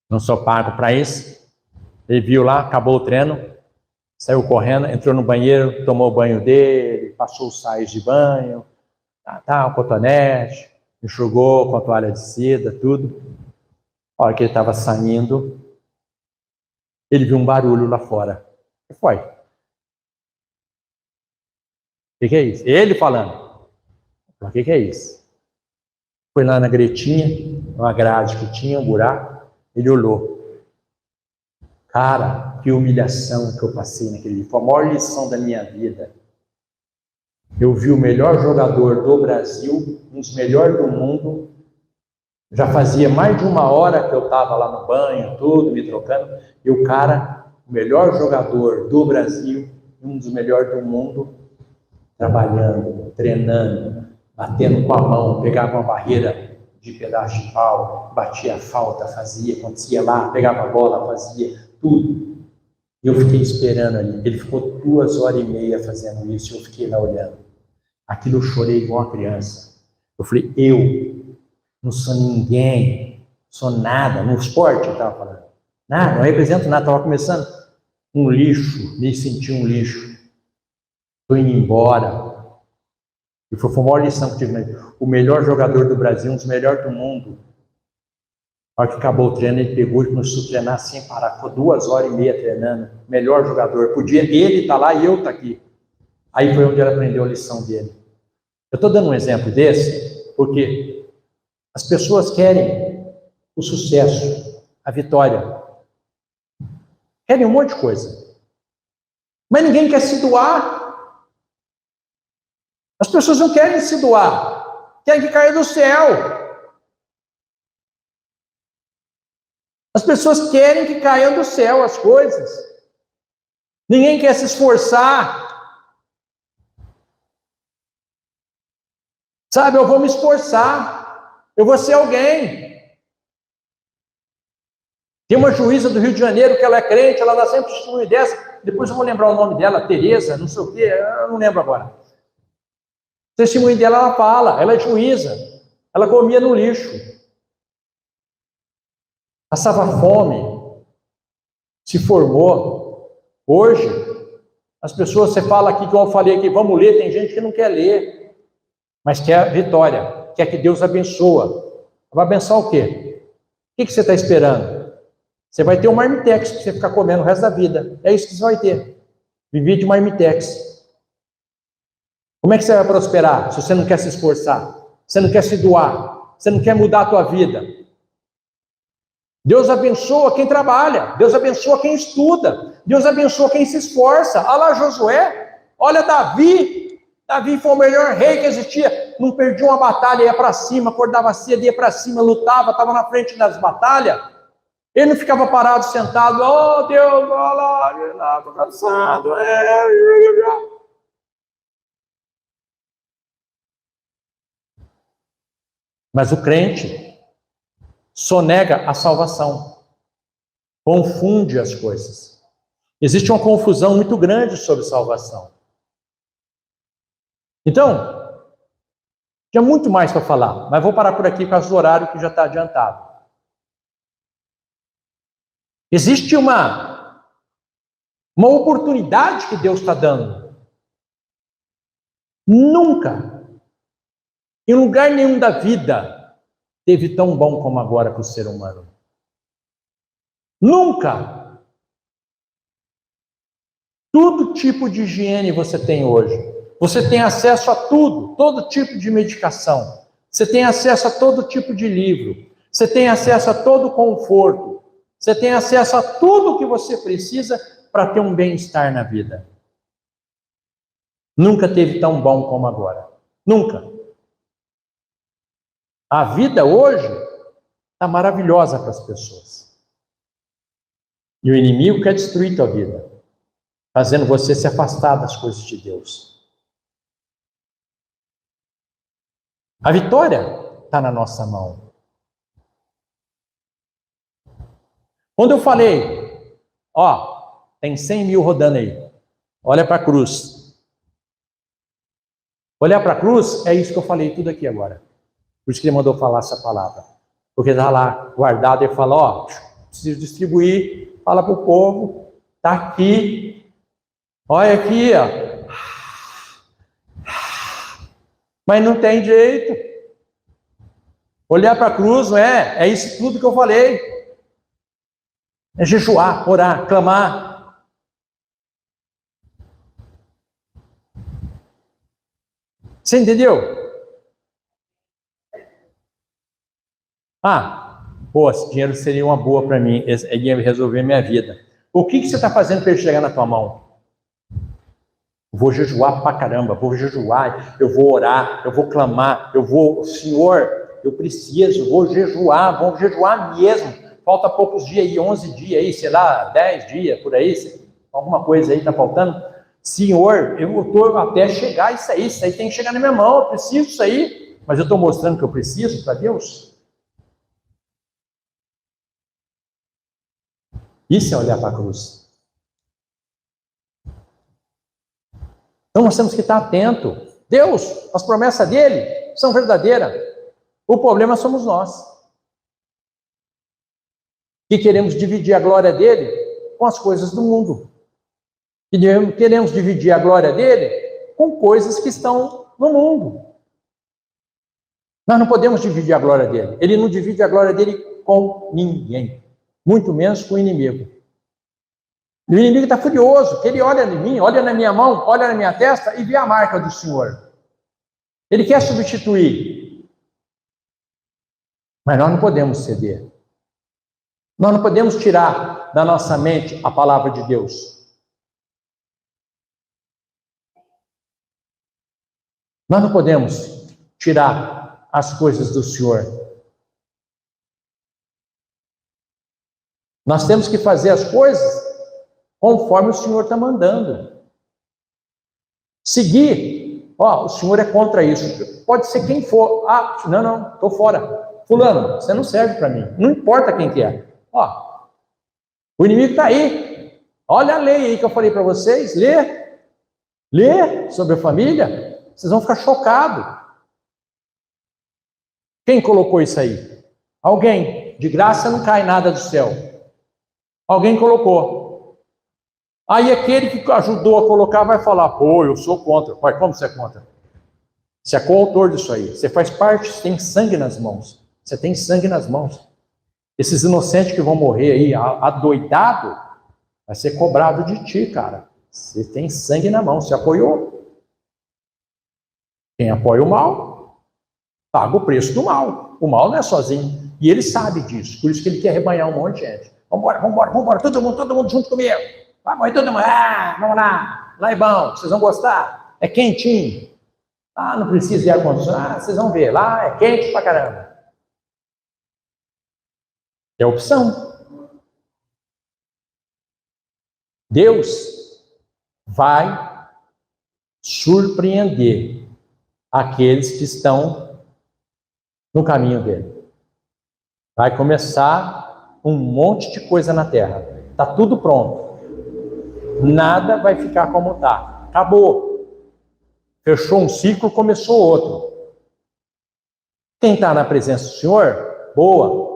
Não sou pago para isso. Ele viu lá, acabou o treino, saiu correndo, entrou no banheiro, tomou o banho dele, passou os sais de banho, o cotonete, enxugou com a toalha de seda, tudo. A hora que ele estava saindo, ele viu um barulho lá fora. O que foi? O que é isso? Ele falando. O que é isso? Foi lá na gretinha, uma grade que tinha, um buraco, ele olhou. Cara, que humilhação que eu passei naquele dia. Foi a maior lição da minha vida. Eu vi o melhor jogador do Brasil, um dos melhores do mundo. Já fazia mais de 1 hora que eu estava lá no banho, tudo, me trocando. E o cara, o melhor jogador do Brasil, um dos melhores do mundo, trabalhando, treinando, batendo com a mão, pegava uma barreira de pedaço de pau, batia a falta, fazia, acontecia lá, pegava a bola, fazia tudo. E eu fiquei esperando ali. Ele ficou 2 horas e meia fazendo isso e eu fiquei lá olhando. Aquilo eu chorei igual uma criança. Eu falei, eu não sou ninguém, sou nada. No esporte eu estava falando. Nada, não represento nada. Estava começando um lixo, me senti um lixo. Estou indo embora. E foi a maior lição que eu tive. O melhor jogador do Brasil, um dos melhores do mundo. A hora que acabou o treino, ele pegou e começou a treinar sem parar. Ficou 2 horas e meia treinando. Melhor jogador. Podia ele estar lá e eu estar aqui. Aí foi onde ele aprendeu a lição dele. Eu estou dando um exemplo desse, porque as pessoas querem o sucesso, a vitória. Querem um monte de coisa. Mas ninguém quer se doar. As pessoas não querem se doar. Querem que caia do céu. As pessoas querem que caiam do céu as coisas. Ninguém quer se esforçar. Sabe, eu vou me esforçar. Eu vou ser alguém. Tem uma juíza do Rio de Janeiro que ela é crente, ela dá sempre testemunho dessa. Depois eu vou lembrar o nome dela, Tereza, não sei o quê, eu não lembro agora. O testemunho dela, ela fala, ela é juíza. Ela comia no lixo. Passava fome. Se formou. Hoje, as pessoas, você fala aqui, como eu falei aqui, vamos ler, tem gente que não quer ler, mas quer vitória, quer que Deus abençoa. Vai abençoar o quê? O que você está esperando? Você vai ter um marmitex para você ficar comendo o resto da vida. É isso que você vai ter. Viver de marmitex. Como é que você vai prosperar se você não quer se esforçar? Você não quer se doar? Você não quer mudar a tua vida? Deus abençoa quem trabalha. Deus abençoa quem estuda. Deus abençoa quem se esforça. Olha lá Josué. Olha Davi. Davi foi o melhor rei que existia. Não perdia uma batalha, ia para cima, acordava cedo, ia para cima, lutava, estava na frente das batalhas. Ele não ficava parado, sentado, oh Deus, olha lá, estou cansado. Mas o crente sonega a salvação, confunde as coisas. Existe uma confusão muito grande sobre salvação. Então, tinha muito mais para falar, mas vou parar por aqui por causa do horário que já está adiantado. Existe uma oportunidade que Deus está dando. Nunca, em lugar nenhum da vida, teve tão bom como agora para o ser humano. Nunca. Todo tipo de higiene você tem hoje. Você tem acesso a tudo, todo tipo de medicação. Você tem acesso a todo tipo de livro. Você tem acesso a todo conforto. Você tem acesso a tudo o que você precisa para ter um bem-estar na vida. Nunca teve tão bom como agora. Nunca. A vida hoje está maravilhosa para as pessoas. E o inimigo quer destruir tua vida, fazendo você se afastar das coisas de Deus. A vitória está na nossa mão. Quando eu falei, ó, tem 100 mil rodando aí, olha para a cruz. Olhar para a cruz é isso que eu falei tudo aqui agora. Por isso que ele mandou falar essa palavra. Porque está lá guardado, ele fala, ó, preciso distribuir, fala para o povo, está aqui, olha aqui, ó. Mas não tem jeito. Olhar para a cruz, não é? É isso tudo que eu falei. É jejuar, orar, clamar. Você entendeu? Pô, esse dinheiro seria uma boa para mim, ele ia resolver minha vida. O que você está fazendo para ele chegar na tua mão? Vou jejuar pra caramba, vou jejuar, eu vou orar, eu vou clamar, Senhor, eu preciso, vou jejuar mesmo. Falta poucos dias aí, 11 dias aí, sei lá, 10 dias, por aí, alguma coisa aí está faltando. Senhor, eu estou até chegar isso aí tem que chegar na minha mão, eu preciso disso aí, mas eu estou mostrando que eu preciso para Deus. Isso é olhar para a cruz. Então nós temos que estar atento. Deus, as promessas dele são verdadeiras. O problema somos nós. Que queremos dividir a glória dele com as coisas do mundo. E queremos dividir a glória dele com coisas que estão no mundo. Nós não podemos dividir a glória dele. Ele não divide a glória dele com ninguém. Muito menos com o inimigo. E o inimigo está furioso, que ele olha em mim, olha na minha mão, olha na minha testa e vê a marca do Senhor. Ele quer substituir. Mas nós não podemos ceder. Nós não podemos tirar da nossa mente a palavra de Deus. Nós não podemos tirar as coisas do Senhor. Nós temos que fazer as coisas conforme o Senhor está mandando. Seguir, ó, o Senhor é contra isso. Pode ser quem for. Não, estou fora. Fulano, você não serve para mim. Não importa quem que é. Ó, O inimigo está aí. Olha a lei aí que eu falei para vocês. Lê sobre a família. Vocês vão ficar chocados. Quem colocou isso aí? Alguém. De graça não cai nada do céu. Alguém colocou. Aí aquele que ajudou a colocar vai falar, pô, eu sou contra. Pai, como você é contra? Você é coautor disso aí. Você faz parte, você tem sangue nas mãos. Você tem sangue nas mãos. Esses inocentes que vão morrer aí, adoidado, vai ser cobrado de ti, cara. Você tem sangue na mão, você apoiou. Quem apoia o mal, paga o preço do mal. O mal não é sozinho. E ele sabe disso. Por isso que ele quer arrebanhar um monte de gente. Vambora. Todo mundo junto comigo. Vai morrer todo mundo. Vamos lá. Lá é bom. Vocês vão gostar. É quentinho. Não precisa de ar-condicionado. Vocês vão ver. Lá é quente pra caramba. É opção. Deus vai surpreender aqueles que estão no caminho dele. Vai começar um monte de coisa na terra. Está tudo pronto. Nada vai ficar como está. Acabou. Fechou um ciclo, começou outro. Quem está na presença do Senhor, boa.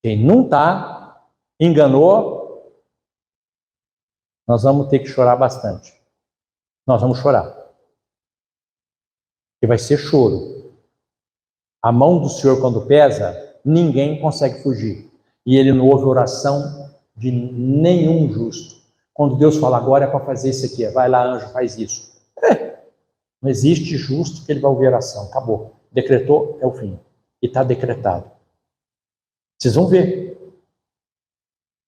Quem não está, enganou, nós vamos ter que chorar bastante. Nós vamos chorar. E vai ser choro. A mão do Senhor, quando pesa, ninguém consegue fugir. E ele não ouve oração de nenhum justo. Quando Deus fala, agora é para fazer isso aqui, vai lá, anjo, faz isso. Não existe justo que ele vai ouvir oração. Acabou. Decretou, é o fim. E está decretado. Vocês vão ver.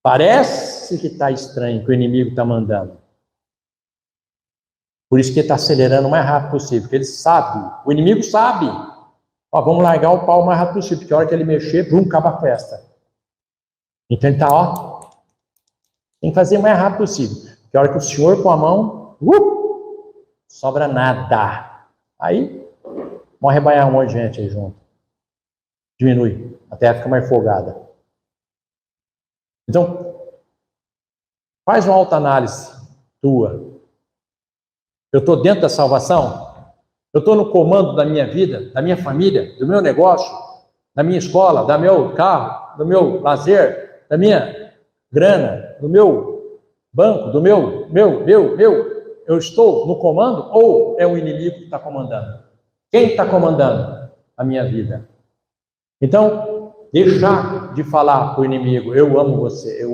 Parece que está estranho, que o inimigo está mandando. Por isso que ele está acelerando o mais rápido possível, porque ele sabe, o inimigo sabe. Vamos largar o pau o mais rápido possível, porque a hora que ele mexer, acaba a festa. Então ele está, tem que fazer o mais rápido possível. Porque a hora que o Senhor com a mão, sobra nada. Aí, vamos arrebanhar um monte de gente aí junto. Diminui, até fica mais folgada. Então, faz uma autoanálise tua. Eu estou dentro da salvação? Eu estou no comando da minha vida, da minha família, do meu negócio, da minha escola, do meu carro, do meu lazer, da minha grana, do meu banco, do meu. Eu estou no comando ou é o inimigo que está comandando? Quem está comandando a minha vida? Então, deixar de falar para o inimigo, eu amo você,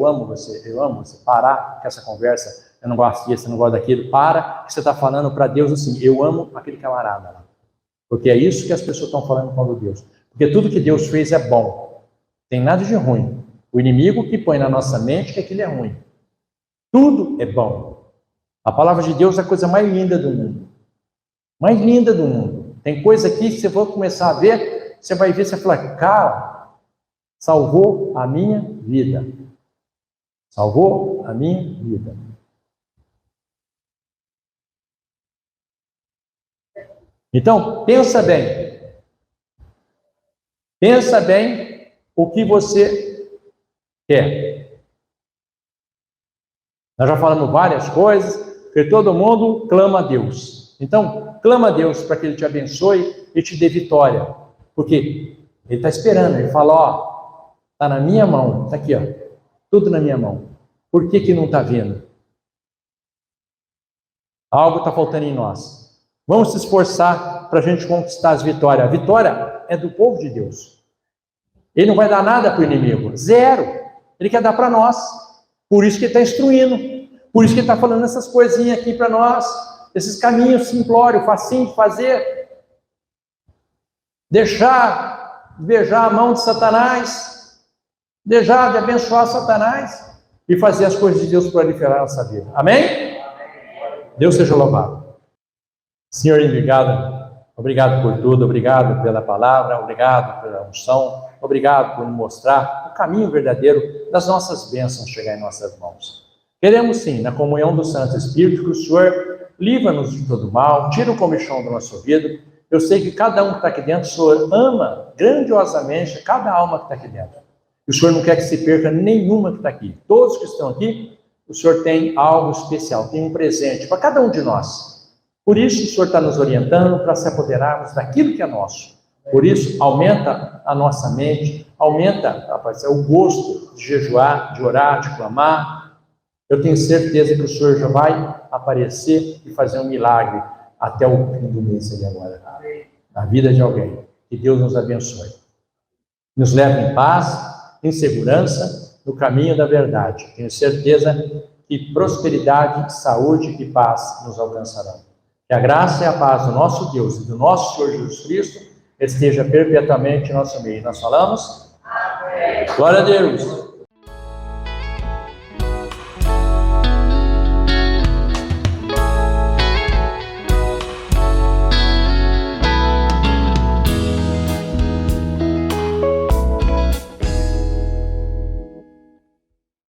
parar com essa conversa, eu não gosto disso, eu não gosto daquilo, para, que você está falando para Deus assim, eu amo aquele camarada lá. Porque é isso que as pessoas estão falando com Deus. Porque tudo que Deus fez é bom, tem nada de ruim. O inimigo que põe na nossa mente que aquilo é ruim. Tudo é bom. A palavra de Deus é a coisa mais linda do mundo. Mais linda do mundo. Tem coisa aqui que você vai começar a ver, você vai ver, você vai falar, cara, salvou a minha vida. Salvou a minha vida. Então, pensa bem. Pensa bem o que você quer. Nós já falamos várias coisas, porque todo mundo clama a Deus. Então, clama a Deus para que Ele te abençoe e te dê vitória. Porque Ele está esperando, Ele fala, está na minha mão, está aqui, tudo na minha mão. Por que não está vindo? Algo está faltando em nós. Vamos se esforçar para a gente conquistar as vitórias. A vitória é do povo de Deus. Ele não vai dar nada para o inimigo, zero. Ele quer dar para nós. Por isso que Ele está instruindo. Por isso que Ele está falando essas coisinhas aqui para nós. Esses caminhos simplórios, facinho de fazer. Deixar de beijar a mão de Satanás, deixar de abençoar Satanás e fazer as coisas de Deus proliferar na nossa vida. Amém? Deus seja louvado. Senhor, obrigado por tudo, obrigado pela palavra, obrigado pela unção, obrigado por nos mostrar o caminho verdadeiro das nossas bênçãos chegar em nossas mãos. Queremos sim, na comunhão do Santo Espírito, que o Senhor livra-nos de todo mal, tira o comichão do nosso ouvido. Eu sei que cada um que está aqui dentro, o Senhor ama grandiosamente cada alma que está aqui dentro. E o Senhor não quer que se perca nenhuma que está aqui. Todos que estão aqui, o Senhor tem algo especial, tem um presente para cada um de nós. Por isso o Senhor está nos orientando para se apoderarmos daquilo que é nosso. Por isso, aumenta a nossa mente, aumenta o gosto de jejuar, de orar, de clamar. Eu tenho certeza que o Senhor já vai aparecer e fazer um milagre até o fim do mês aí agora, na vida de alguém. Que Deus nos abençoe. Nos leve em paz, em segurança, no caminho da verdade. Tenho certeza que prosperidade, saúde e paz nos alcançarão. Que a graça e a paz do nosso Deus e do nosso Senhor Jesus Cristo esteja perpetuamente em nosso meio. Nós falamos? Amém. Glória a Deus.